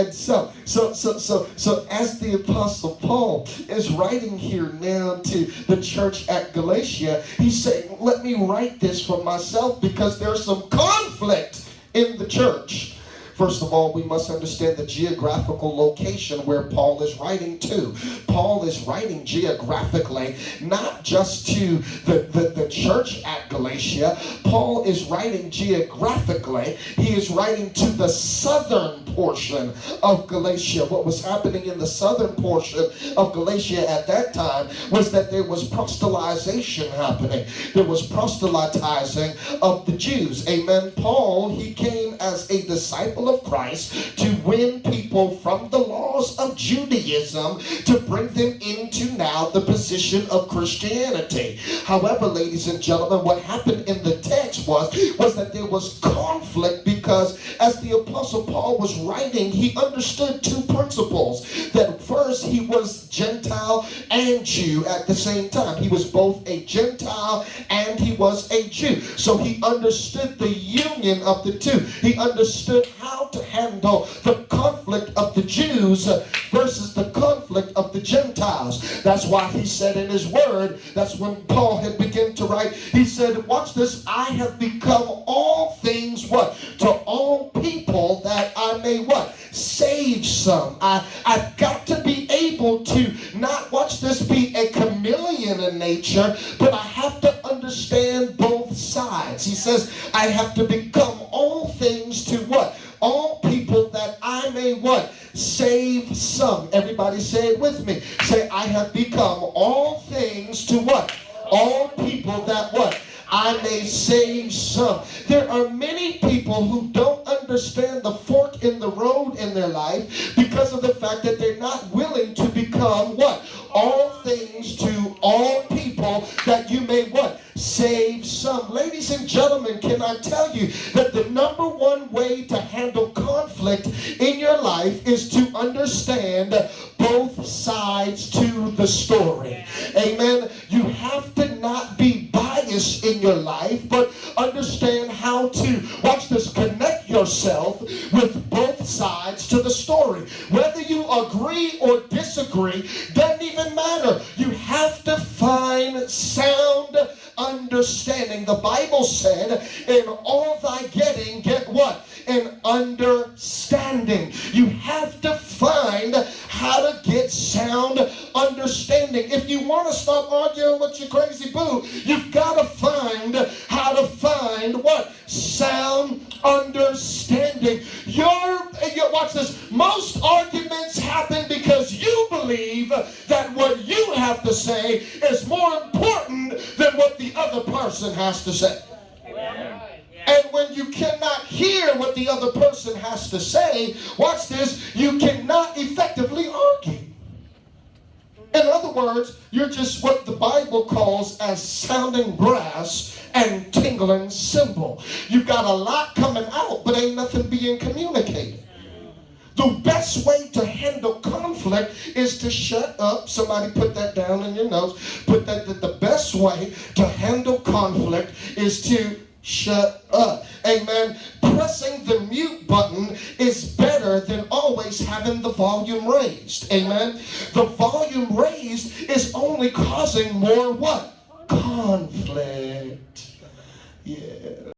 And so as the Apostle Paul is writing here now to the church at Galatia, he's saying, let me write this for myself because there's some conflict in the church. First of all, we must understand the geographical location where Paul is writing to. Paul is writing geographically, not just to the church at Galatia. Paul is writing geographically. He is writing to the southern portion of Galatia. What was happening in the southern portion of Galatia at that time was that there was proselytization happening. There was proselytizing of the Jews. Amen. Paul, he came as a disciple of Christ to win people from the laws of Judaism to bring them into now the position of Christianity. However, ladies and gentlemen, what happened in the text was that there was conflict because as the Apostle Paul was writing, he understood two principles. That first, he was Gentile and Jew at the same time. He was both a Gentile and he was a Jew. So he understood the union of the two. He understood how to handle the conflict of the Jews versus the conflict of the Gentiles. That's why he said in his word, that's when Paul had begun to write, he said, watch this, I have become all things, what? To all people that I may, what? Save some. I've got to be able to not, watch this, be a chameleon in nature, but I have to understand both sides. He says, I have to become all things to what? All people that I may what? Save some. Everybody say it with me. Say, I have become all things to what? All people that what? I may save some. There are many people who don't understand the fork in the road in their life because of the fact that they're not willing to become what? All things to all people that you may what? Save some. Ladies and gentlemen, can I tell you that the number one way to handle conflict in your life is to understand both sides to the story. Amen. You have to not be biased in your life, but understand how to, watch this, connect yourself with both sides to the story. Whether you agree or disagree, doesn't even matter. You have to find sound understanding. The Bible said, in all thy getting, get what? An understanding. You have to find how to get sound understanding. If you want to stop arguing with your crazy boo, you've got to find how to find what? Sound understanding. Watch this. Most arguments happen because you believe that what you have to say is more important than what the other person has to say. Amen. And when you cannot hear what the other person has to say, watch this, you cannot effectively argue. In other words, you're just what the Bible calls as sounding brass and tingling cymbal. You've got a lot coming out, but ain't nothing being communicated. The best way to handle conflict is to shut up. Somebody put that down in your notes. Put that the best way to handle conflict is to shut up. Amen. Pressing the mute button is better than always having the volume raised. Amen. The volume raised is only causing more what? Conflict. Yeah.